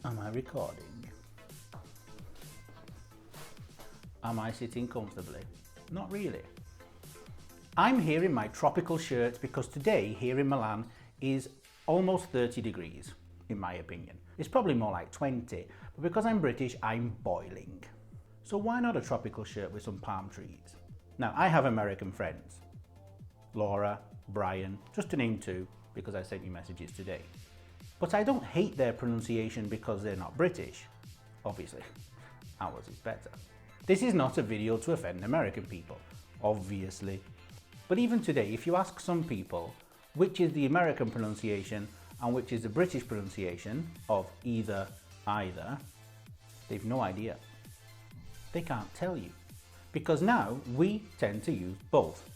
Am I recording? Am I sitting comfortably? Not really. I'm here in my tropical shirt because today here in Milan is almost 30 degrees, in my opinion. It's probably more like 20, but because I'm British, I'm boiling. So why not a tropical shirt with some palm trees? Now, I have American friends. Laura, Brian, just to name two, because I sent you messages today. But I don't hate their pronunciation because they're not British. Obviously, ours is better. This is not a video to offend American people, obviously. But even today, if you ask some people which is the American pronunciation and which is the British pronunciation of either, they've no idea. They can't tell you. Because now we tend to use both.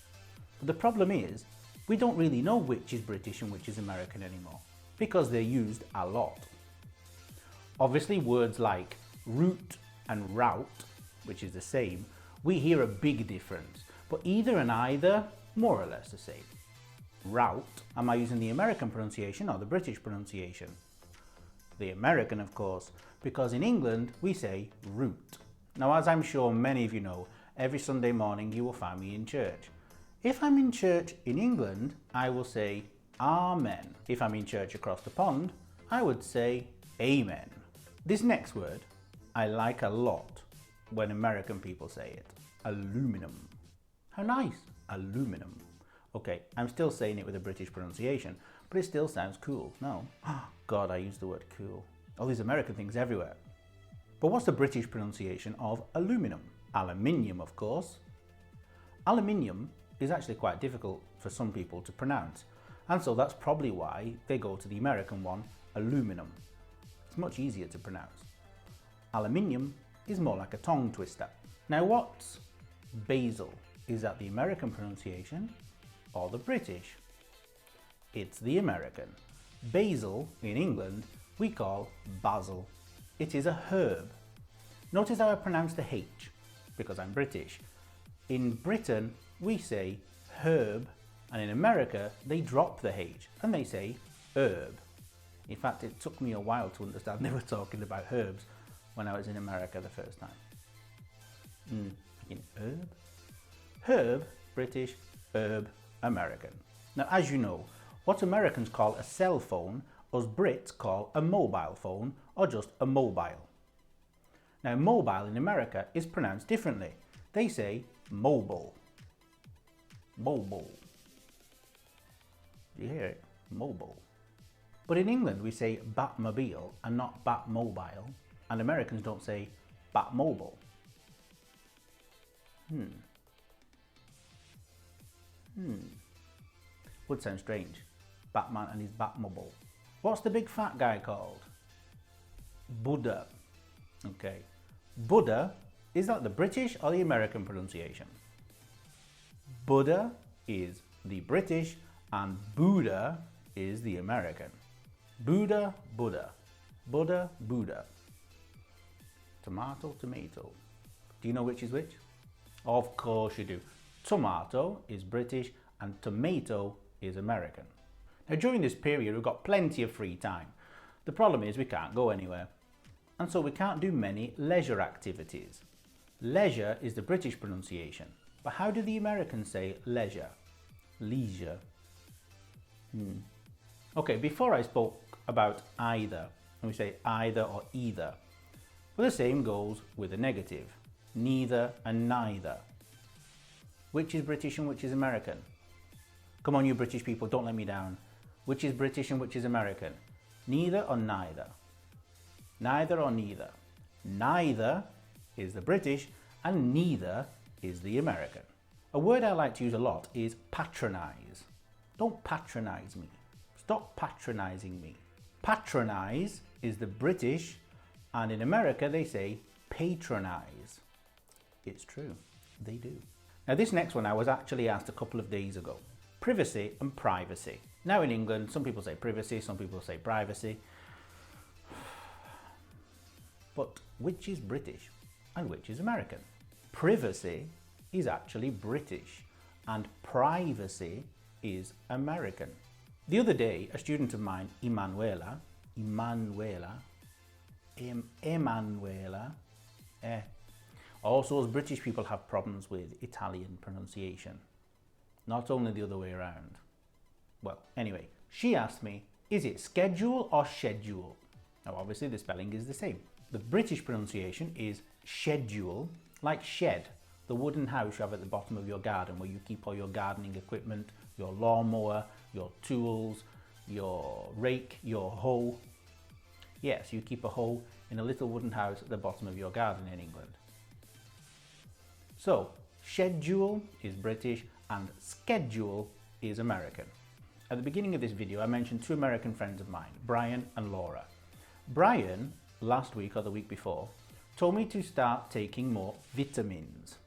But the problem is, we don't really know which is British and which is American anymore, because they're used a lot. Obviously, words like route and route, which is the same, we hear a big difference, but either and either, more or less the same. Route, am I using the American pronunciation or the British pronunciation? The American, of course, because in England we say route. Now, as I'm sure many of you know, every Sunday morning you will find me in church. If I'm in church in England, I will say Amen. If I'm in church across the pond, I would say Amen. This next word I like a lot when American people say it. Aluminum. How nice, aluminum. Okay, I'm still saying it with a British pronunciation, but it still sounds cool, no? God, I use the word cool. All these American things everywhere. But what's the British pronunciation of aluminum? Aluminium, of course. Aluminium is actually quite difficult for some people to pronounce, and so that's probably why they go to the American one, aluminum. It's much easier to pronounce. Aluminium is more like a tongue twister. Now, what's basil? Is that the American pronunciation or the British? It's the American. Basil in England we call basil. It is a herb. Notice how I pronounce the H, because I'm British. In Britain we say herb, and in America they drop the H and they say herb. In fact, it took me a while to understand they were talking about herbs when I was in America the first time. Herb? Herb, British, herb, American. Now, as you know, what Americans call a cell phone, us Brits call a mobile phone or just a mobile. Now, mobile in America is pronounced differently. They say mobile. Mobile. You hear it? Mobile. But in England we say Batmobile and not Batmobile, and Americans don't say Batmobile. Would sound strange. Batman and his Batmobile. What's the big fat guy called? Buddha. Okay. Buddha, is that the British or the American pronunciation? Buddha is the British and Buddha is the American. Buddha, Buddha. Buddha, Buddha. Tomato, tomato. Do you know which is which? Of course you do. Tomato is British and tomato is American. Now, during this period we've got plenty of free time. The problem is we can't go anywhere, and so we can't do many leisure activities. Leisure is the British pronunciation, but how do the Americans say leisure? Leisure. Okay, before I spoke about either, and we say either or either. Well, the same goes with the negative. Neither and neither. Which is British and which is American? Come on, you British people, don't let me down. Which is British and which is American? Neither or neither? Neither or neither? Neither is the British and neither is the American. A word I like to use a lot is patronise. Don't patronise me. Stop patronising me. Patronise is the British, and in America they say patronise. It's true, they do. Now, this next one I was actually asked a couple of days ago. Privacy and privacy. Now, in England, some people say privacy, some people say privacy. But which is British and which is American? Privacy is actually British and privacy is American. The other day, a student of mine, Emanuela, Emanuela. Also, as British people have problems with Italian pronunciation, not only the other way around. Well, anyway, she asked me, is it schedule or schedule? Now, obviously the spelling is the same. The British pronunciation is schedule, like shed, the wooden house you have at the bottom of your garden where you keep all your gardening equipment, your lawnmower, your tools, your rake, your hoe. Yes, you keep a hoe in a little wooden house at the bottom of your garden in England. So, schedule is British and schedule is American. At the beginning of this video, I mentioned two American friends of mine, Brian and Laura. Brian, last week or the week before, told me to start taking more vitamins.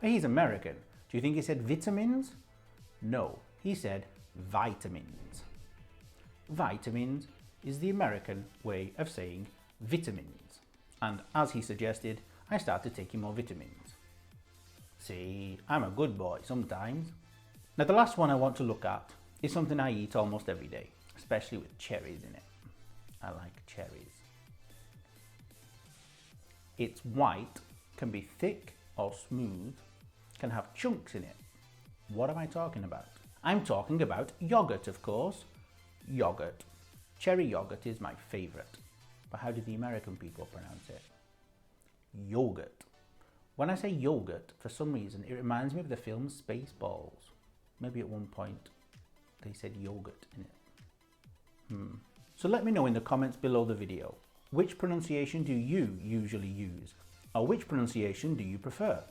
But he's American. Do you think he said vitamins? No, he said vitamins. Vitamins is the American way of saying vitamins. And as he suggested, I started taking more vitamins. See, I'm a good boy sometimes. Now the last one I want to look at is something I eat almost every day, especially with cherries in it. I like cherries. It's white, can be thick or smooth, can have chunks in it. What am I talking about? I'm talking about yogurt, of course. Yogurt. Cherry yogurt is my favourite. But how do the American people pronounce it? Yogurt. When I say yogurt, for some reason, it reminds me of the film Spaceballs. Maybe at one point they said yogurt in it. So let me know in the comments below the video, which pronunciation do you usually use? Or which pronunciation do you prefer?